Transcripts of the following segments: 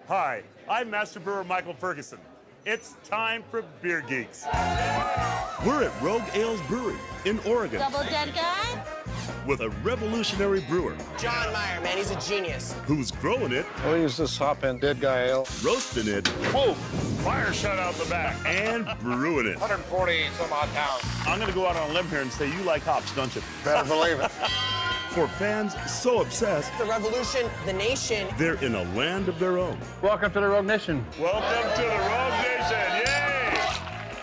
Hi, I'm Master Brewer Michael Ferguson. It's time for Beer Geeks. We're at Rogue Ales Brewery in Oregon Double dead guy? with a revolutionary brewer John Meyer, man, he's a genius. who's growing it, We'll use this hop and dead guy ale. roasting it, Whoa, fire shut out the back. and brewing it. 140 some odd pounds. I'm gonna go out on a limb here and say you like hops, don't you? Better believe it. For fans so obsessed, The revolution, the nation. they're in a land of their own. Welcome to the Rogue Nation. Welcome to the Rogue Nation, yay!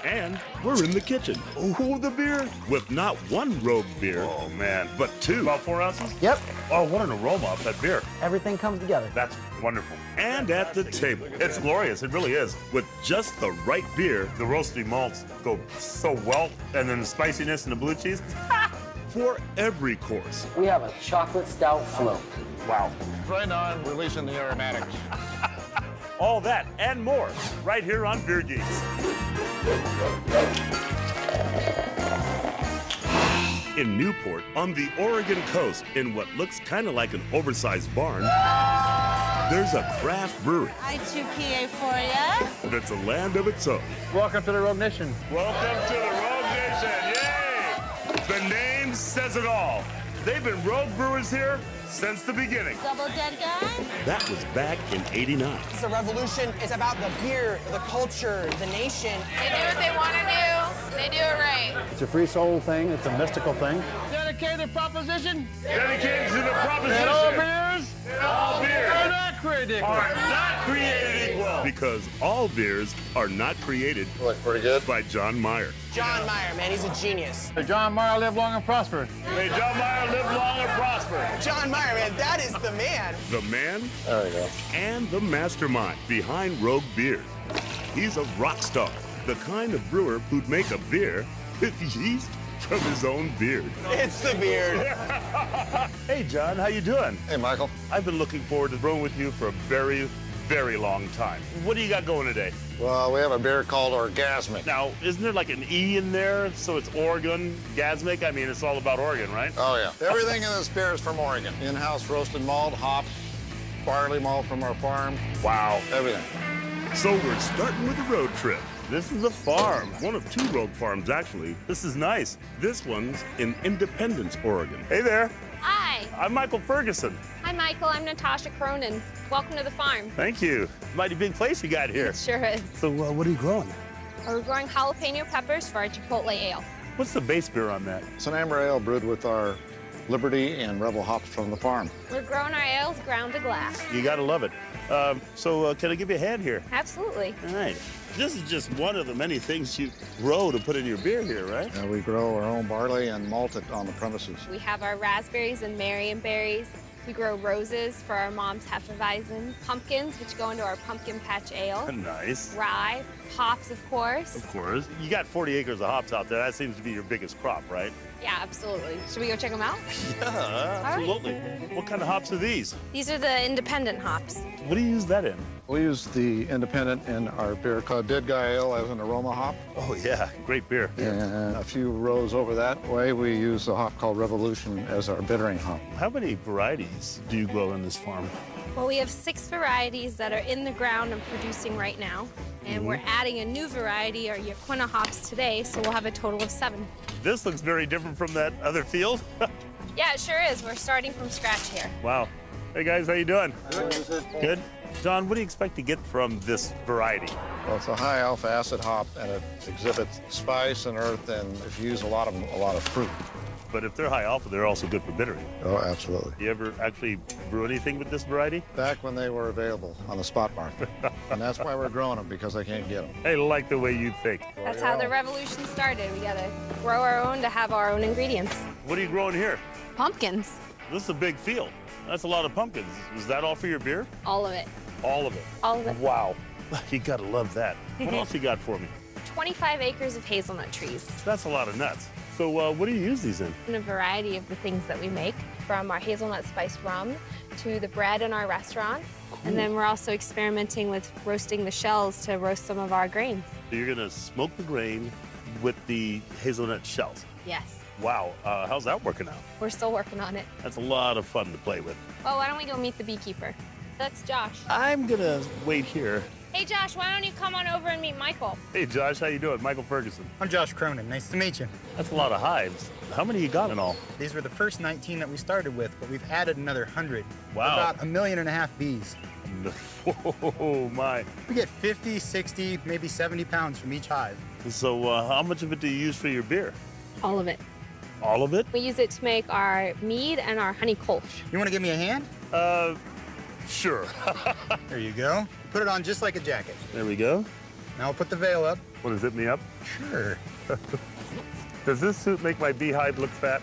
And we're in the kitchen Ooh, the beer. with not one Rogue beer, Oh, man. but two. About 4 ounces? Yep, Oh, what an aroma off that beer. everything comes together. That's wonderful. And at the table, It's glorious, it really is. with just the right beer The roasty malts go so well, and then the spiciness and the blue cheese. for every course. We have a chocolate stout float. Wow. Right on, releasing the aromatics. All that and more right here on Beer Geeks. In Newport, on the Oregon coast, in what looks kind of like an oversized barn, there's a craft brewery I2PA for ya. that's a land of its own. Welcome to the Rogue Nation. Welcome to the Rogue Nation, yay! The name says it all. They've been rogue brewers here since the beginning. Double dead guy? That was back in '89. It's a revolution. It's about the beer, the culture, the nation. They do what they want to do. They do it right. It's a free soul thing. It's a mystical thing. Dedicated proposition. Dedicated to the proposition. And all beers All beers are not created equal. are not created equal. Because all beers are not created Look pretty good. by John Meyer. John Meyer, man, he's a genius. May John Meyer live long and prosper. May John Meyer live long and prosper. John Meyer, man, that is the man. The man There you go. and the mastermind behind Rogue Beer. He's a rock star, the kind of brewer who'd make a beer with yeast from his own beard. It's the beard. Hey, John, how you doing? Hey, Michael. I've been looking forward to brewing with you for a very, very long time. What do you got going today? Well, we have a beer called Orgasmic. Now, isn't there like an E in there? So it's Oregon, Gasmic? I mean, it's all about Oregon, right? Oh, yeah. Everything in this beer is from Oregon. In-house roasted malt, hops, barley malt from our farm, Wow. everything. So we're starting with a road trip. This is a farm. One of two Rogue farms, actually. This is nice. This one's in Independence, Oregon. Hey there. Hi. I'm Michael Ferguson. Hi, Michael. I'm Natasha Cronin. Welcome to the farm. Thank you. Mighty big place you got here. It sure is. So what are you growing? We're growing jalapeno peppers for our Chipotle ale. What's the base beer on that? It's an amber ale brewed with our Liberty and Rebel hops from the farm. We're growing our ales ground to glass. You gotta love it. Can I give you a hand here? Absolutely. All right. This is just one of the many things you grow to put in your beer here, right? We grow our own barley and malt it on the premises. We have our raspberries and Marion berries. We grow roses for our mom's Hefeweizen, pumpkins, which go into our pumpkin patch ale, Nice. rye, hops, of course. Of course. You got 40 acres of hops out there. That seems to be your biggest crop, right? Yeah, absolutely. Should we go check them out? Yeah, absolutely. What kind of hops are these? These are the independent hops. What do you use that in? We use the independent in our beer called Dead Guy Ale as an aroma hop. Oh, yeah. Great beer. And a few rows over that way, we use a hop called Revolution as our bittering hop. How many varieties do you grow in this farm? Well, we have 6 varieties that are in the ground and producing right now. And we're adding a new variety, our Yaquina hops, today, so we'll have a total of 7. This looks very different from that other field. Yeah, it sure is. We're starting from scratch here. Wow. Hey, guys, how you doing? Good. John, what do you expect to get from this variety? Well, it's a high alpha acid hop, and it exhibits spice and earth, and if you use a lot of fruit. But if they're high alpha, they're also good for bittering. Oh, absolutely. You ever actually brew anything with this variety? Back when they were available on the spot market. And that's why we're growing them, because I can't get them. I like the way you think. That's how the revolution started. We gotta grow our own to have our own ingredients. What are you growing here? Pumpkins. This is a big field. That's a lot of pumpkins. Is that all for your beer? All of it. All of it. All of it. Wow. You gotta love that. What else you got for me? 25 acres of hazelnut trees. That's a lot of nuts. So what do you use these in? And a variety of the things that we make, from our hazelnut spiced rum to the bread in our restaurants. Cool. And then we're also experimenting with roasting the shells to roast some of our grains. So you're gonna smoke the grain with the hazelnut shells. Yes. Wow, how's that working out? We're still working on it. That's a lot of fun to play with. Well, why don't we go meet the beekeeper? That's Josh. I'm gonna wait here. Hey, Josh, why don't you come on over and meet Michael? Hey, Josh, how you doing? Michael Ferguson. I'm Josh Cronin. Nice to meet you. That's a lot of hives. How many you got in all? These were the first 19 that we started with, but we've added another 100. Wow. About 1.5 million bees. Oh, my. We get 50, 60, maybe 70 pounds from each hive. So how much of it do you use for your beer? All of it. All of it? We use it to make our mead and our honey kolsch. You want to give me a hand? Sure. There you go. Put it on just like a jacket. There we go. Now we'll put the veil up. What, does it me up? Sure. Does this suit make my beehive look fat?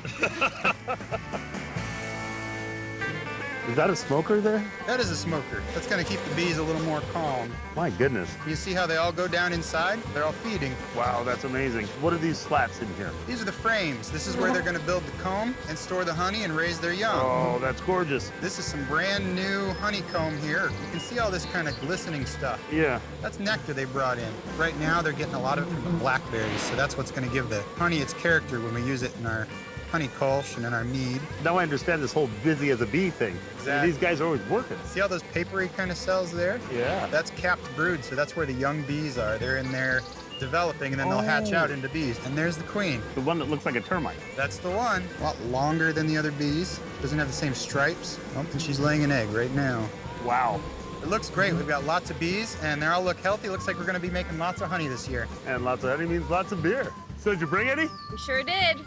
Is that a smoker there? That is a smoker. That's going to keep the bees a little more calm. My goodness. You see how they all go down inside? They're all feeding. Wow, that's amazing. What are these slats in here? These are the frames. This is where they're going to build the comb and store the honey and raise their young. Oh, that's gorgeous. This is some brand new honeycomb here. You can see all this kind of glistening stuff. Yeah. That's nectar they brought in. Right now, they're getting a lot of it from the blackberries, so that's what's going to give the honey its character when we use it in our honey kolsch and in our mead. Now I understand this whole busy as a bee thing. Exactly. These guys are always working. See all those papery kind of cells there? Yeah. That's capped brood, so that's where the young bees are. They're in there developing, and then they'll hatch out into bees. And there's the queen. The one that looks like a termite. That's the one. A lot longer than the other bees. Doesn't have the same stripes. Oh, and she's laying an egg right now. Wow. It looks great. We've got lots of bees, and they all look healthy. Looks like we're going to be making lots of honey this year. And lots of honey means lots of beer. So did you bring any? We sure did.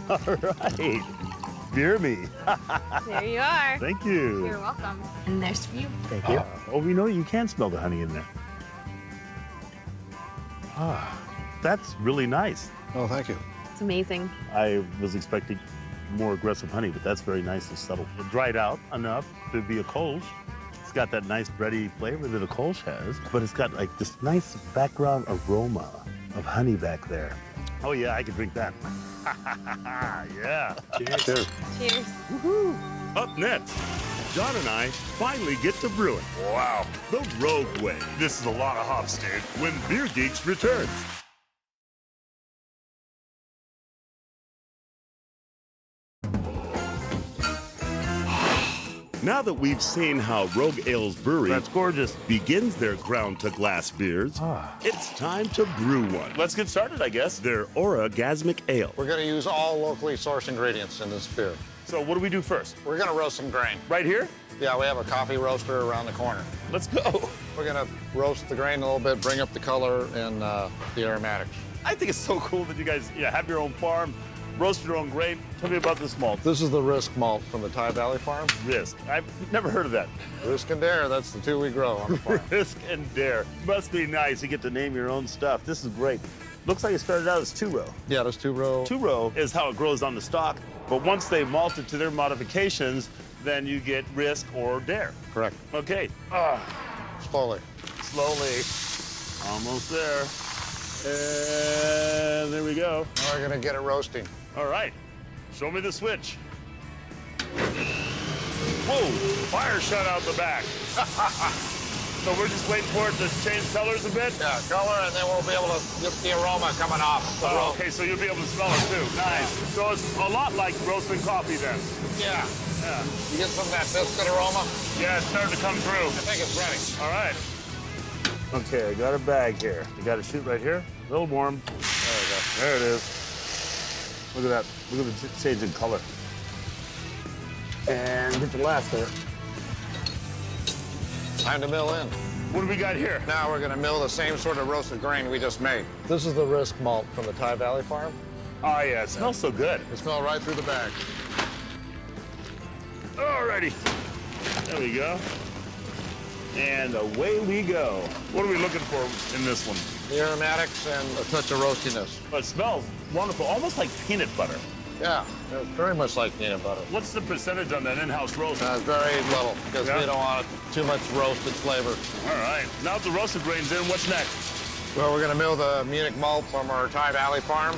All right. Beer me. There you are. Thank you. You're welcome. And there's for you. Thank you. Oh, we know you can smell the honey in there. Ah, that's really nice. Oh, thank you. It's amazing. I was expecting more aggressive honey, but that's very nice and subtle. It dried out enough to be a kolsch. It's got that nice bready flavor that a kolsch has, but it's got like this nice background aroma of honey back there. Oh yeah, I can drink that. Yeah. Cheers. Cheers. Up next, John and I finally get to brewing. Wow, the Rogue way. This is a lot of hops, dude. When Beer Geeks returns. Now that we've seen how Rogue Ales Brewery That's gorgeous. begins their ground to glass beers, it's time to brew one. Let's get started, I guess. Their Orgasmic Ale. We're going to use all locally sourced ingredients in this beer. So what do we do first? We're going to roast some grain. Right here? Yeah, we have a coffee roaster around the corner. Let's go. We're going to roast the grain a little bit, bring up the color and the aromatics. I think it's so cool that you guys have your own farm, roast your own grain. Tell me about this malt. This is the Risk malt from the Ty Valley Farm. Risk. I've never heard of that. Risk and Dare, that's the two we grow on the farm. Risk and Dare. Must be nice. You get to name your own stuff. This is great. Looks like it started out as two-row. Yeah, that's two-row. Two-row is how it grows on the stalk, but once they malt it to their modifications, then you get Risk or Dare. Correct. Okay. Slowly. Slowly. Almost there. And there we go. Now we're going to get it roasting. All right. Show me the switch. Whoa, fire shut out the back. So we're just waiting for it to change colors a bit? Yeah, color, and then we'll be able to get the aroma coming off. Oh, okay, so you'll be able to smell it too. Nice. So it's a lot like roasting coffee then. Yeah. Yeah. You get some of that biscuit aroma? Yeah, it's starting to come through. I think it's ready. All right. Okay, I got a bag here. You got to shoot right here. A little warm. There we go. There it is. Look at that. Look at the change in color. And get the last there. Time to mill in. What do we got here? Now we're going to mill the same sort of roasted grain we just made. This is the Risk malt from the Ty Valley Farm. Oh, yeah, it smells so good. It smells right through the bag. Alrighty. There we go. And away we go. What are we looking for in this one? The aromatics and a touch of roastiness. It smells wonderful, almost like peanut butter. Yeah, it's very much like peanut butter. What's the percentage on that in-house roast? Very little, because Yeah. we don't want too much roasted flavor. All right. Now that the roasted grain's in, what's next? Well, we're going to mill the Munich malt from our Ty Valley Farm.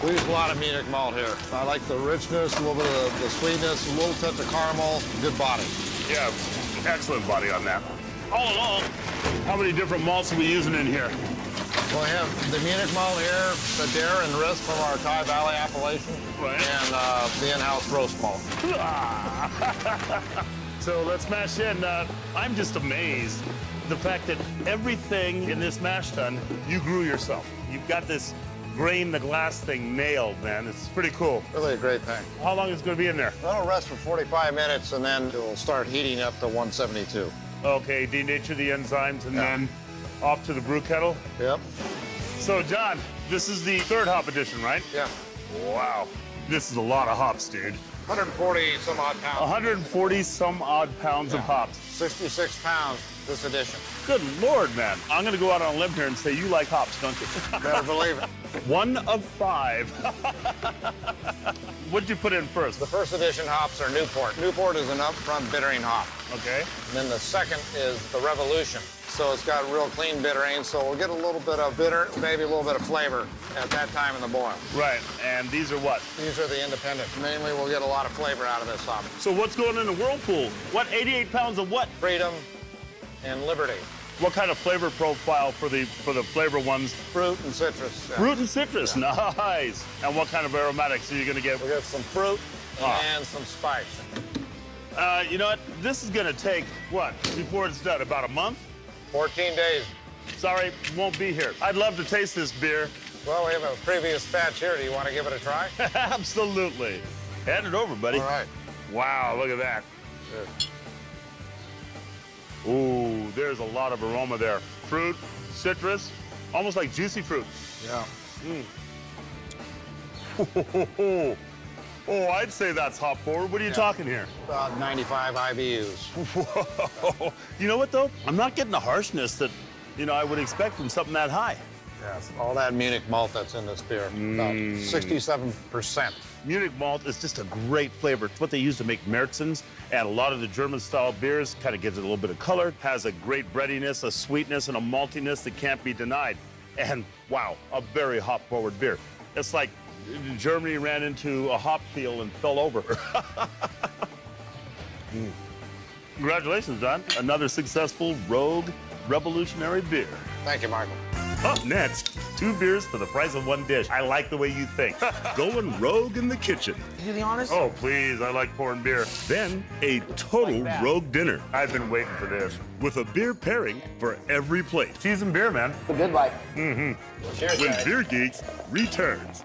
We use a lot of Munich malt here. I like the richness, a little bit of the sweetness, a little touch of caramel, good body. Yeah, excellent body on that. All in all, how many different malts are we using in here? Well, we have the Munich malt here, the Dare and Risk from our Ty Valley appellation, Right. and the in-house roast malt. So so let's mash in. I'm just amazed the fact that everything in this mash tun you grew yourself. You've got this grain to glass thing nailed, man. It's pretty cool. Really a great thing. How long is it going to be in there? That'll rest for 45 minutes, and then it'll start heating up to 172. Okay, denature the enzymes, and then off to the brew kettle. Yep. So, John, this is the third hop edition, right? Yeah. Wow. This is a lot of hops, dude. 140 some odd pounds. 140 some odd pounds of hops. 66 pounds this edition. Good Lord, man. I'm going to go out on a limb here and say you like hops, don't you? Better believe it. 1 of 5. What'd you put in first? The first edition hops are Newport. Newport is an upfront bittering hop. Okay. And then the second is the Revolution. So it's got real clean bittering, so we'll get a little bit of bitter, maybe a little bit of flavor at that time in the boil. Right, and these are what? These are the independent. Mainly we'll get a lot of flavor out of this hop. So what's going in the Whirlpool? What, 88 pounds of what? Freedom and liberty. What kind of flavor profile for the flavor ones? Fruit and citrus. Yeah. Fruit and citrus, nice. And what kind of aromatics are you gonna get? We'll get some fruit and some spice. You know what? This is gonna take, what, before it's done, about a month? 14 days. Sorry, won't be here. I'd love to taste this beer. Well, we have a previous batch here. Do you want to give it a try? Absolutely. Hand it over, buddy. All right. Wow, look at that. Good. Ooh, there's a lot of aroma there. Fruit, citrus, almost like juicy fruit. Yeah. Oh, I'd say that's hop forward. What are you talking here? About 95 IBUs. Whoa. You know what, though? I'm not getting the harshness that, I would expect from something that high. Yes, all that Munich malt that's in this beer. About 67%. Munich malt is just a great flavor. It's what they use to make Märzens, and a lot of the German-style beers kind of gives it a little bit of color, has a great breadiness, a sweetness, and a maltiness that can't be denied. And, wow, a very hop-forward beer. It's like Germany ran into a hop field and fell over. Congratulations, John. Another successful Rogue Revolutionary beer. Thank you, Michael. Up next, 2 beers for the price of 1 dish. I like the way you think. Going rogue in the kitchen. You do the honors? Oh, please, I like pouring beer. Then, a total rogue dinner. I've been waiting for this. With a beer pairing for every plate. Cheese and beer, man. The good life. Cheers, When guys. Beer Geeks returns.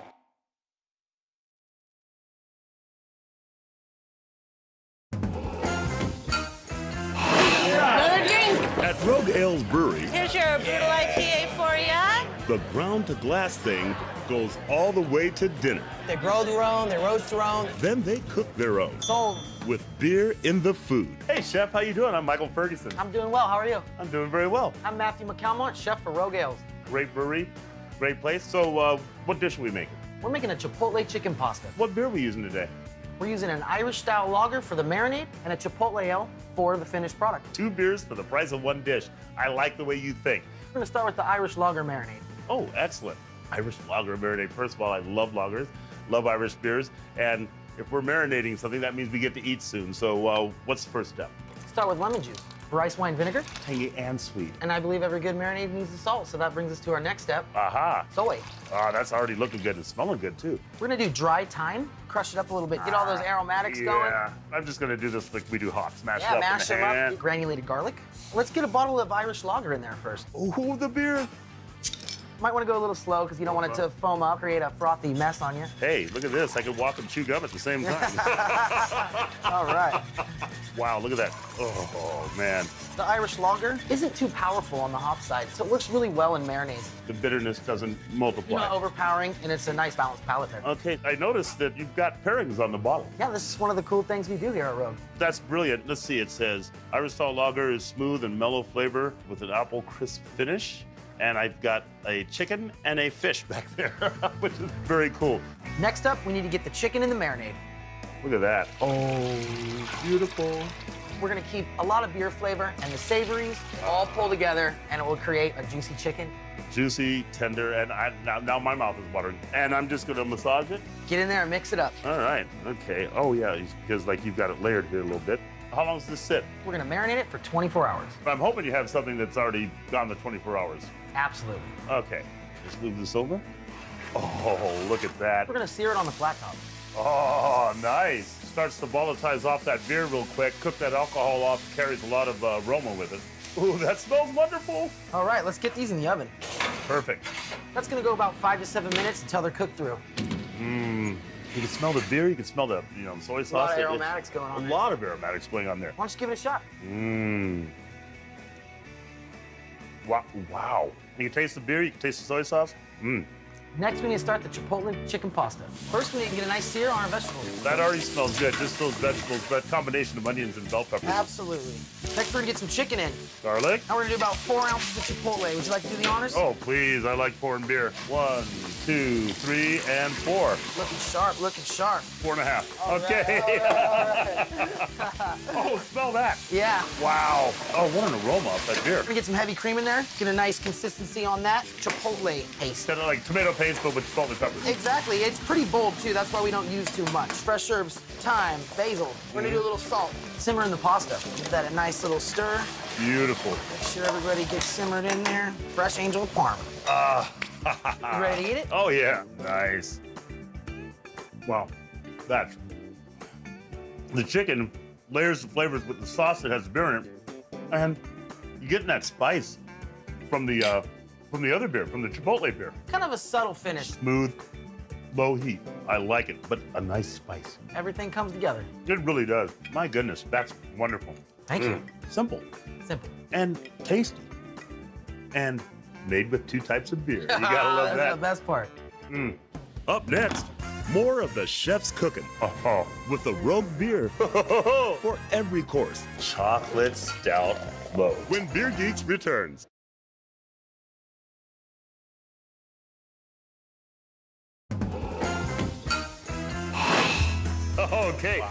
Another drink. At Rogue Ales Brewery, Here's your brutal IPA for ya. the ground to glass thing goes all the way to dinner. They grow their own, they roast their own. Then they cook their own. Sold. With beer in the food. Hey, Chef, how you doing? I'm Michael Ferguson. I'm doing well. How are you? I'm doing very well. I'm Matthew McCalmont, chef for Rogue Ales. Great brewery, great place. So, what dish are we making? We're making a chipotle chicken pasta. What beer are we using today? We're using an Irish-style lager for the marinade and a chipotle ale for the finished product. 2 beers for the price of 1 dish. I like the way you think. We're gonna start with the Irish lager marinade. Oh, excellent. Irish lager marinade. First of all, I love lagers, love Irish beers, and if we're marinating something, that means we get to eat soon. So, what's the first step? Start with lemon juice, rice wine vinegar, Tangy and sweet. and I believe every good marinade needs the salt, so that brings us to our next step, Aha. soy. Ah, that's already looking good and smelling good, too. We're gonna do dry thyme, crush it up a little bit, get all those aromatics going. Yeah, I'm just gonna do this like we do hops. Mash it Yeah, up mash in them the up, hand. get granulated garlic. Let's get a bottle of Irish lager in there first. Oh, the beer. Might want to go a little slow because you don't want it to foam up, create a frothy mess on you. Hey, look at this. I could walk and chew gum at the same time. All right. Wow, look at that. Oh, man. The Irish lager isn't too powerful on the hop side, so it works really well in marinades. The bitterness doesn't multiply. Not overpowering, and it's a nice balanced palate there. Okay, I noticed that you've got pairings on the bottle. Yeah, this is one of the cool things we do here at Rogue. That's brilliant. Let's see, it says, Irish style lager is smooth and mellow flavor with an apple crisp finish. And I've got a chicken and a fish back there, which is very cool. Next up, we need to get the chicken in the marinade. Look at that. Oh, beautiful. We're gonna keep a lot of beer flavor and the savories all pull together, and it will create a juicy chicken. Juicy, tender, and now my mouth is watering. And I'm just gonna massage it. Get in there and mix it up. All right, okay. Oh yeah, because like you've got it layered here a little bit. How long does this sit? We're gonna marinate it for 24 hours. I'm hoping you have something that's already gone the 24 hours. Absolutely. Okay, let's move this over. Oh, look at that. We're gonna sear it on the flat top. Oh, nice. Starts to volatilize off that beer real quick. Cook that alcohol off. Carries a lot of aroma with it. Ooh, that smells wonderful. All right, let's get these in the oven. Perfect. That's gonna go about 5 to 7 minutes until they're cooked through. Mmm. You can smell the beer. You can smell the, soy sauce. A lot of aromatics going on A there. lot of aromatics going on there. Why don't you give it a shot? Mmm. Wow. Wow. You can taste the beer. You can taste the soy sauce. Mmm. Next, we need to start the chipotle chicken pasta. First, we need to get a nice sear on our vegetables. That already smells good. Just those vegetables, that combination of onions and bell peppers. Absolutely. Next, we're gonna get some chicken in. Garlic. Now we're gonna do about 4 ounces of chipotle. Would you like to do the honors? Oh, please. I like pouring beer. 1, 2, 3, and 4. Looking sharp, looking sharp. 4.5. All Okay. right. Oh, smell that. Yeah. Wow. Oh, what an aroma off that beer. We're gonna get some heavy cream in there. Get a nice consistency on that chipotle paste. Kind of like tomato paste, but with salt and peppers. Exactly. It's pretty bold, too. That's why we don't use too much. Fresh herbs, thyme, basil. We're gonna do a little salt. Simmer in the pasta. Give that a nice little stir. Beautiful. Make sure everybody gets simmered in there. Fresh angel of Parma. You ready to eat it? Oh, yeah. Nice. Wow. That's... The chicken layers the flavors with the sauce that has beer in it, and you're getting that spice from the other beer, from the chipotle beer. Kind of a subtle finish. Smooth, low heat. I like it, but a nice spice. Everything comes together. It really does. My goodness, that's wonderful. Thank you. Simple. Simple. And tasty. And made with 2 types of beer. You gotta love That's that. the best part. Up next, more of the chef's cooking Oh, with the Rogue beer for every course chocolate stout low. when Beer Geeks returns. Okay.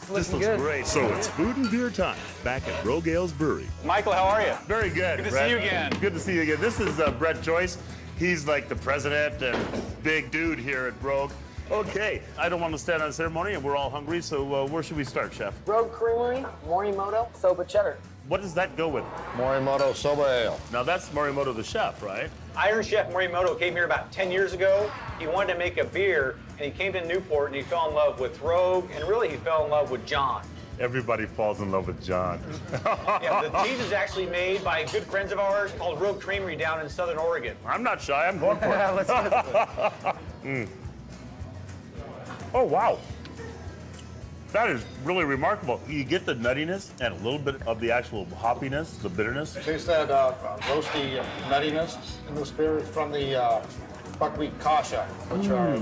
This This looks great. So it's food and beer time back at Rogue Ales Brewery. Michael, how are you? Very good. Good to Brett. see you again. Good to see you again. This is Brett Joyce. He's like the president and big dude here at Rogue. Okay, I don't want to stand on the ceremony, and we're all hungry, so where should we start, Chef? Rogue Creamery, Morimoto, Soba Cheddar. What does that go with? Morimoto Soba Ale. Now, that's Morimoto the chef, right? Iron Chef Morimoto came here about 10 years ago. He wanted to make a beer, and he came to Newport, and he fell in love with Rogue, and really he fell in love with John. Everybody falls in love with John. Yeah, the cheese is actually made by good friends of ours called Rogue Creamery down in Southern Oregon. I'm not shy. I'm going for it. Let's go. Oh, wow. That is really remarkable. You get the nuttiness and a little bit of the actual hoppiness, the bitterness. Taste that roasty nuttiness in this beer from the buckwheat kasha, which are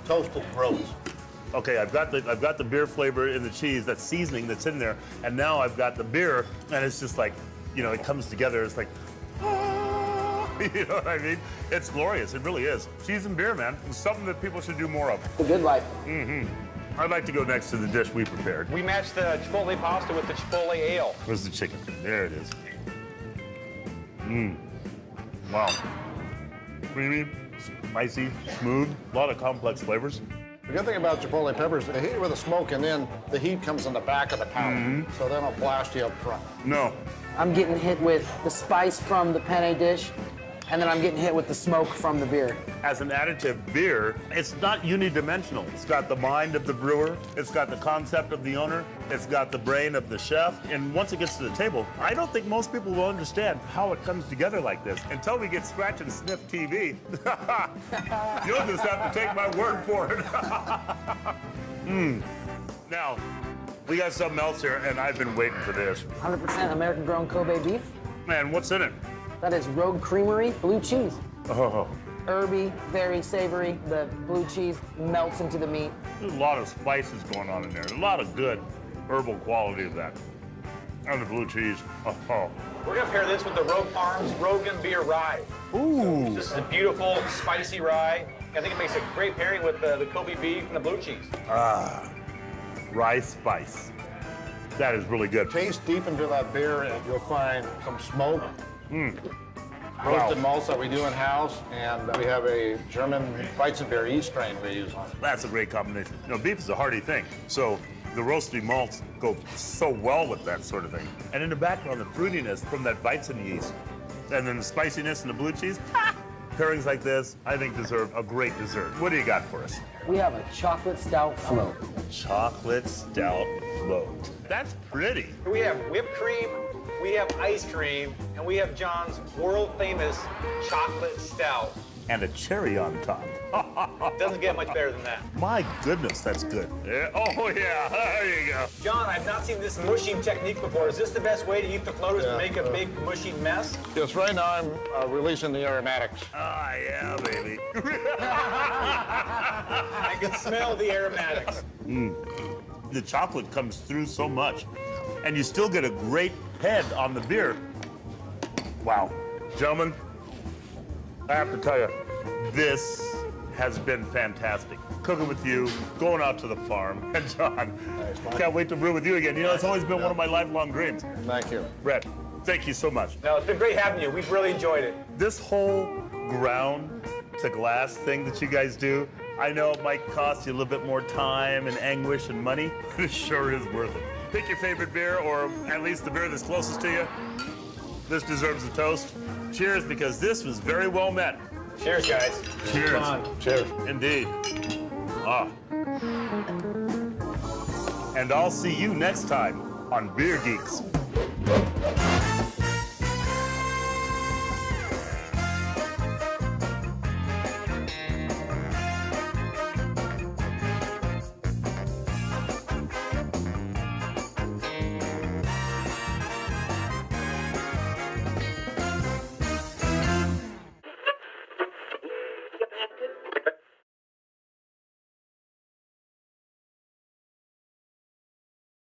toasted groats. Okay, I've got the beer flavor in the cheese, that seasoning that's in there, and now I've got the beer, and it's just like, it comes together. It's like, you know what I mean? It's glorious. It really is. Cheese and beer, man. It's something that people should do more of. The good life. I'd like to go next to the dish we prepared. We matched the chipotle pasta with the chipotle ale. Where's the chicken? There it is. Wow. Creamy, spicy, smooth, a lot of complex flavors. The good thing about chipotle peppers, they hit you with a smoke, and then the heat comes in the back of the powder, so they don't blast you up front. No. I'm getting hit with the spice from the penne dish, and then I'm getting hit with the smoke from the beer. As an additive beer, it's not unidimensional. It's got the mind of the brewer, it's got the concept of the owner, it's got the brain of the chef, and once it gets to the table, I don't think most people will understand how it comes together like this until we get Scratch and Sniff TV. You'll just have to take my word for it. Now, we got something else here, and I've been waiting for this. 100% American-grown Kobe beef. Man, what's in it? That is Rogue Creamery blue cheese. Oh, Herby, very savory. The blue cheese melts into the meat. there's a lot of spices going on in there. A lot of good herbal quality of that. And the blue cheese. Oh. We're gonna pair this with the Rogue Farms Rogan Beer Rye. Ooh. This is a beautiful, spicy rye. I think it makes a great pairing with the Kobe beef and the blue cheese. Rye spice. That is really good. Taste deep into that beer, and you'll find some smoke. Roasted malts that we do in-house, and we have a German Weizenbier yeast strain we use on it. That's a great combination. Beef is a hearty thing, so the roasty malts go so well with that sort of thing. And in the background, the fruitiness from that Weizen yeast, and then the spiciness and the blue cheese. Pairings like this, I think, deserve a great dessert. What do you got for us? We have a chocolate stout float. Chocolate stout float. That's pretty. We have whipped cream, we have ice cream, and we have John's world-famous chocolate stout. And a cherry on top. Doesn't get much better than that. My goodness, that's good. Yeah. Oh, yeah, there you go. John, I've not seen this mushing technique before. Is this the best way to eat the floaters to make a big mushing mess? Yes, right now I'm releasing the aromatics. Ah, yeah, baby. I can smell the aromatics. The chocolate comes through so much, and you still get a great head on the beer. Wow. Gentlemen, I have to tell you, this has been fantastic. Cooking with you, going out to the farm. And John, can't wait to brew with you again. You know, it's always been one of my lifelong dreams. Thank you. Brett, thank you so much. No, it's been great having you. We've really enjoyed it. This whole ground to glass thing that you guys do, I know it might cost you a little bit more time and anguish and money, but it sure is worth it. Pick your favorite beer, or at least the beer that's closest to you. This deserves a toast. Cheers, because this was very well met. Cheers, guys. Cheers. Cheers. Indeed. Ah. And I'll see you next time on Beer Geeks.